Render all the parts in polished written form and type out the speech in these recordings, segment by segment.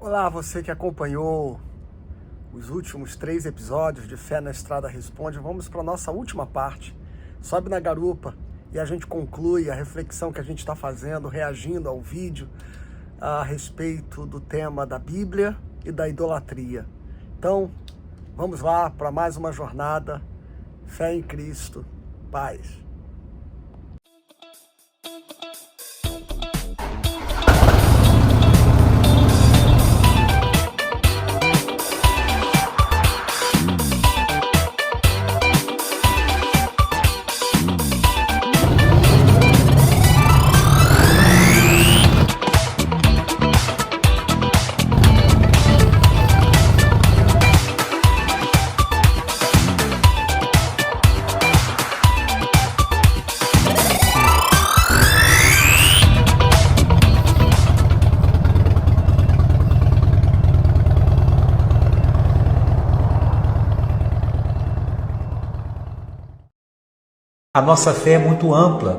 Olá, você que acompanhou os últimos 3 episódios de Fé na Estrada Responde. Vamos para a nossa última parte. Sobe na garupa e a gente conclui a reflexão que a gente está fazendo, reagindo ao vídeo a respeito do tema da Bíblia e da idolatria. Então, vamos lá para mais uma jornada. Fé em Cristo. Paz. A nossa fé é muito ampla,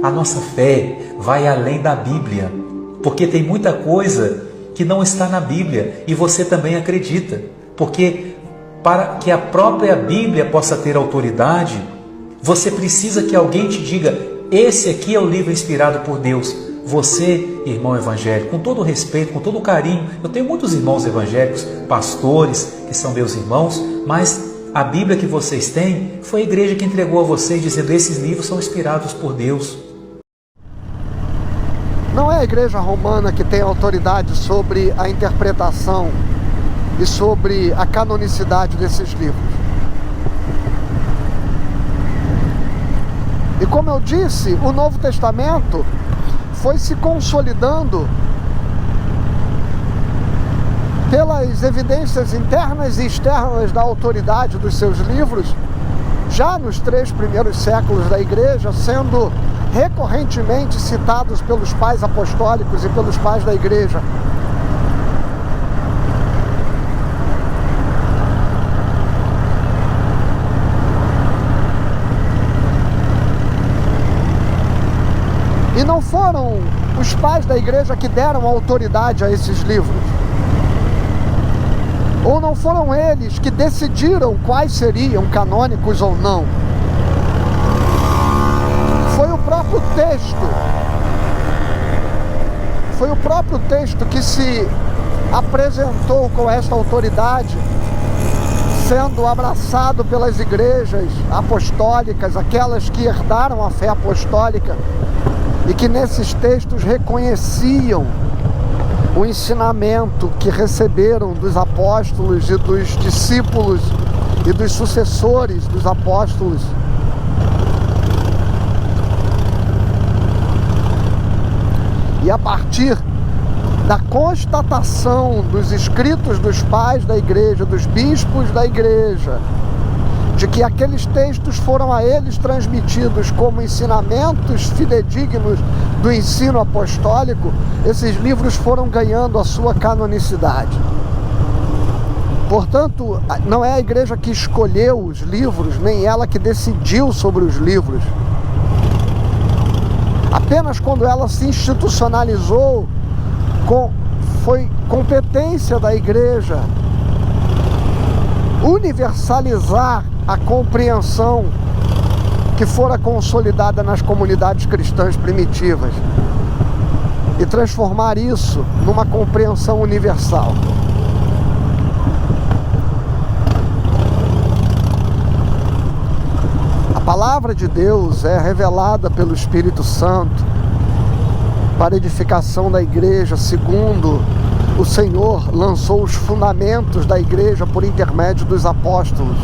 a nossa fé vai além da Bíblia, porque tem muita coisa que não está na Bíblia e você também acredita, porque para que a própria Bíblia possa ter autoridade, você precisa que alguém te diga, esse aqui é o livro inspirado por Deus. Você, irmão evangélico, com todo o respeito, com todo o carinho, eu tenho muitos irmãos evangélicos, pastores, que são meus irmãos, mas a Bíblia que vocês têm foi a igreja que entregou a vocês, dizendo esses livros são inspirados por Deus. Não é a igreja romana que tem autoridade sobre a interpretação e sobre a canonicidade desses livros. E como eu disse, o Novo Testamento foi se consolidando pelas evidências internas e externas da autoridade dos seus livros, já nos 3 primeiros séculos da igreja, sendo recorrentemente citados pelos pais apostólicos e pelos pais da igreja. E não foram os pais da igreja que deram autoridade a esses livros. Ou não foram eles que decidiram quais seriam canônicos ou não. Foi o próprio texto. Foi o próprio texto que se apresentou com esta autoridade, sendo abraçado pelas igrejas apostólicas, aquelas que herdaram a fé apostólica, e que nesses textos reconheciam o ensinamento que receberam dos apóstolos e dos discípulos e dos sucessores dos apóstolos. E a partir da constatação dos escritos dos pais da igreja, dos bispos da igreja, de que aqueles textos foram a eles transmitidos como ensinamentos fidedignos do ensino apostólico, esses livros foram ganhando a sua canonicidade. Portanto, não é a igreja que escolheu os livros, nem ela que decidiu sobre os livros. Apenas quando ela se institucionalizou, foi competência da igreja universalizar a compreensão que fora consolidada nas comunidades cristãs primitivas e transformar isso numa compreensão universal. A palavra de Deus é revelada pelo Espírito Santo para edificação da igreja, segundo o Senhor lançou os fundamentos da igreja por intermédio dos apóstolos.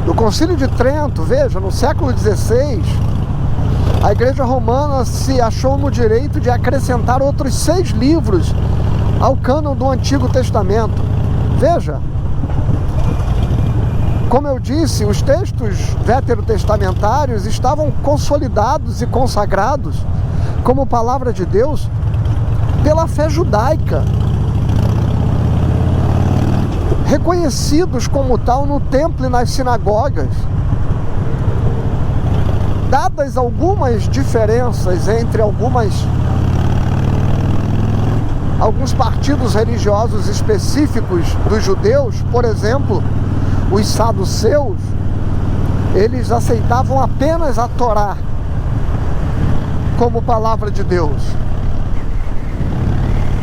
No Concílio de Trento, veja, no século XVI, a igreja romana se achou no direito de acrescentar outros 6 livros ao cânon do Antigo Testamento. Veja, como eu disse, os textos veterotestamentários estavam consolidados e consagrados como palavra de Deus pela fé judaica. reconhecidos como tal no templo e nas sinagogas. Dadas algumas diferenças entre alguns partidos religiosos específicos dos judeus, por exemplo, os saduceus, eles aceitavam apenas a Torá como palavra de Deus.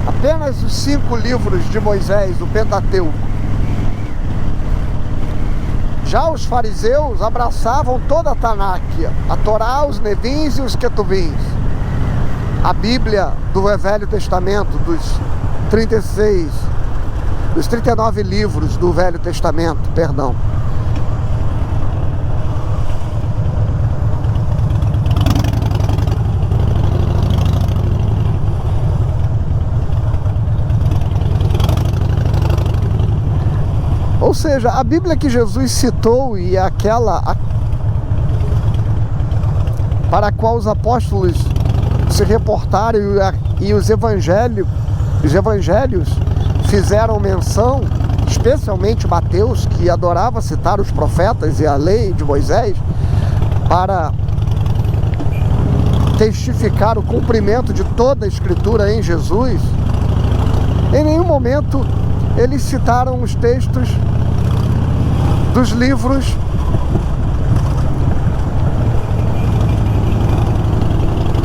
Apenas os 5 livros de Moisés, o Pentateuco. Já os fariseus abraçavam toda a Tanakh, a Torá, os Nevins e os Ketuvins. A Bíblia do Velho Testamento, dos 39 livros do Velho Testamento, perdão. Ou seja, a Bíblia que Jesus citou e aquela para a qual os apóstolos se reportaram e os evangelhos fizeram menção, especialmente Mateus, que adorava citar os profetas e a lei de Moisés, para testificar o cumprimento de toda a Escritura em Jesus, em nenhum momento eles citaram os textos dos livros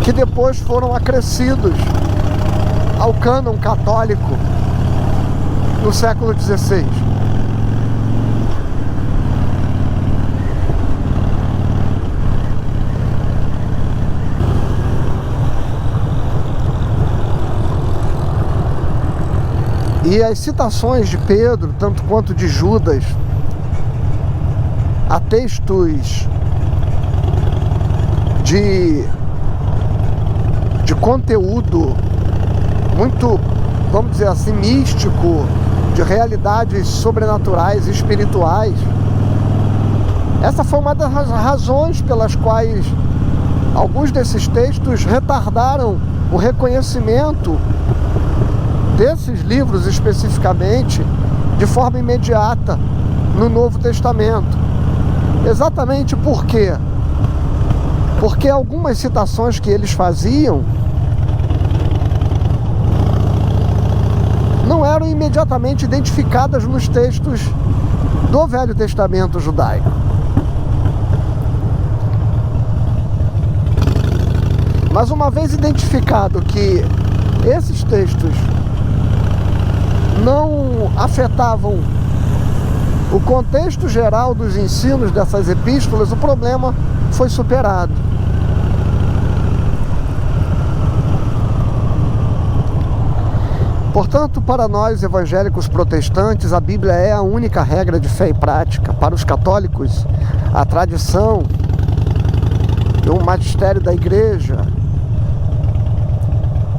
que depois foram acrescidos ao cânon católico no século XVI. E as citações de Pedro, tanto quanto de Judas, a textos de conteúdo muito, vamos dizer assim, místico, de realidades sobrenaturais e espirituais. Essa foi uma das razões pelas quais alguns desses textos retardaram o reconhecimento desses livros especificamente de forma imediata no Novo Testamento. Exatamente por quê? Porque algumas citações que eles faziam não eram imediatamente identificadas nos textos do Velho Testamento judaico. Mas uma vez identificado que esses textos não afetavam o contexto geral dos ensinos dessas epístolas, o problema foi superado. Portanto, para nós evangélicos protestantes, a Bíblia é a única regra de fé e prática. Para os católicos, a tradição e o magistério da igreja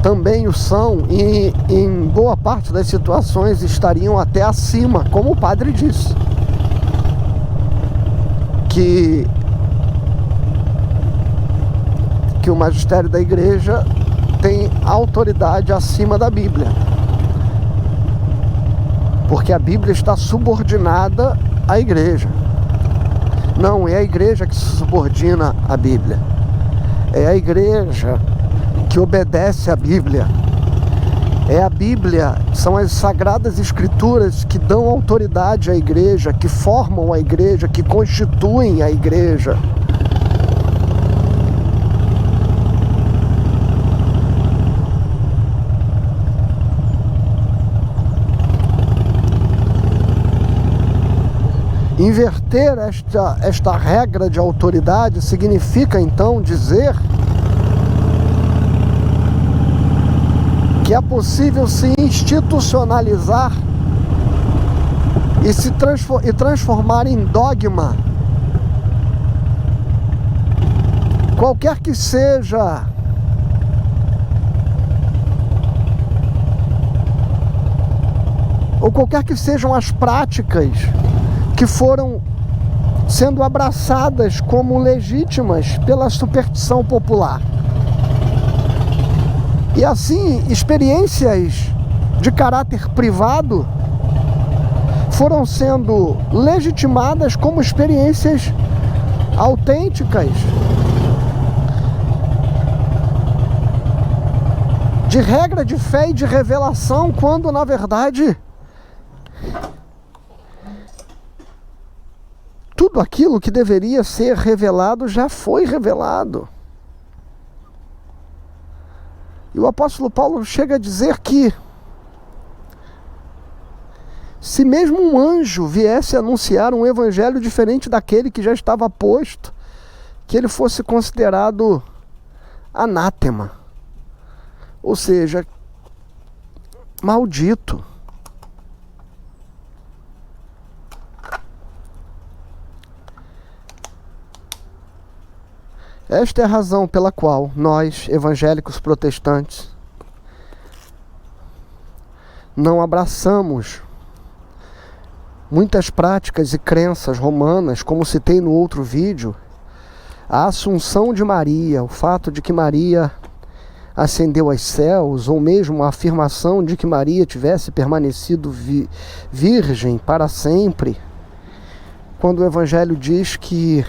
também o são, e em boa parte das situações estariam até acima, como o padre disse, que o magistério da igreja tem autoridade acima da Bíblia, porque a Bíblia está subordinada à igreja. Não é a igreja que se subordina à Bíblia, é a igreja que obedece à Bíblia. É a Bíblia, são as sagradas escrituras que dão autoridade à igreja, que formam a igreja, que constituem a igreja. Inverter esta regra de autoridade significa então dizer que é possível se institucionalizar e transformar em dogma qualquer que seja ou qualquer que sejam as práticas que foram sendo abraçadas como legítimas pela superstição popular. E assim, experiências de caráter privado foram sendo legitimadas como experiências autênticas de regra de fé e de revelação, quando na verdade tudo aquilo que deveria ser revelado já foi revelado. E o apóstolo Paulo chega a dizer que se mesmo um anjo viesse anunciar um evangelho diferente daquele que já estava posto, que ele fosse considerado anátema, ou seja, maldito. Esta é a razão pela qual nós, evangélicos protestantes, não abraçamos muitas práticas e crenças romanas, como citei no outro vídeo, a Assunção de Maria, o fato de que Maria ascendeu aos céus, ou mesmo a afirmação de que Maria tivesse permanecido virgem para sempre, quando o Evangelho diz que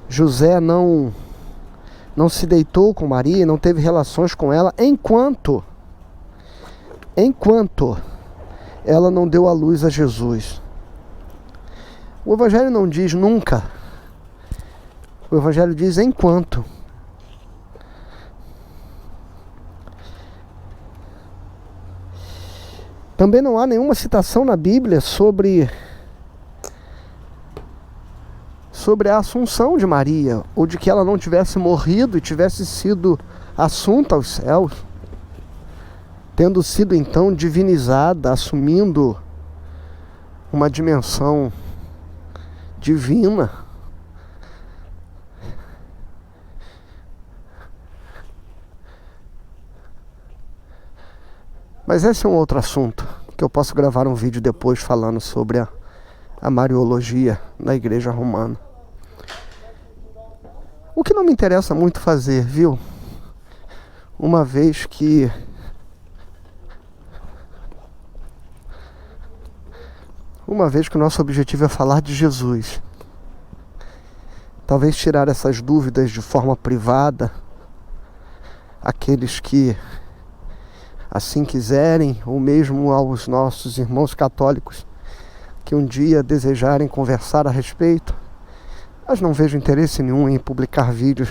José não se deitou com Maria, não teve relações com ela, enquanto ela não deu à luz a Jesus. O Evangelho não diz nunca, o Evangelho diz enquanto. Também não há nenhuma citação na Bíblia sobre a assunção de Maria, ou de que ela não tivesse morrido e tivesse sido assunta aos céus, tendo sido então divinizada, assumindo uma dimensão divina. Mas esse é um outro assunto, que eu posso gravar um vídeo depois falando sobre a Mariologia na Igreja Romana. O que não me interessa muito fazer, viu? Uma vez que o nosso objetivo é falar de Jesus. Talvez tirar essas dúvidas de forma privada, aqueles que assim quiserem, ou mesmo aos nossos irmãos católicos que um dia desejarem conversar a respeito, mas não vejo interesse nenhum em publicar vídeos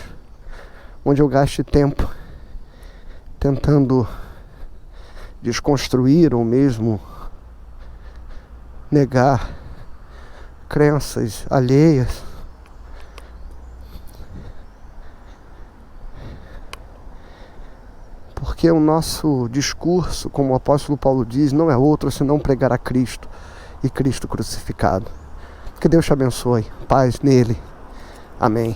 onde eu gaste tempo tentando desconstruir ou mesmo negar crenças alheias. Porque o nosso discurso, como o apóstolo Paulo diz, não é outro senão pregar a Cristo e Cristo crucificado. Que Deus te abençoe. Paz nele. Amém.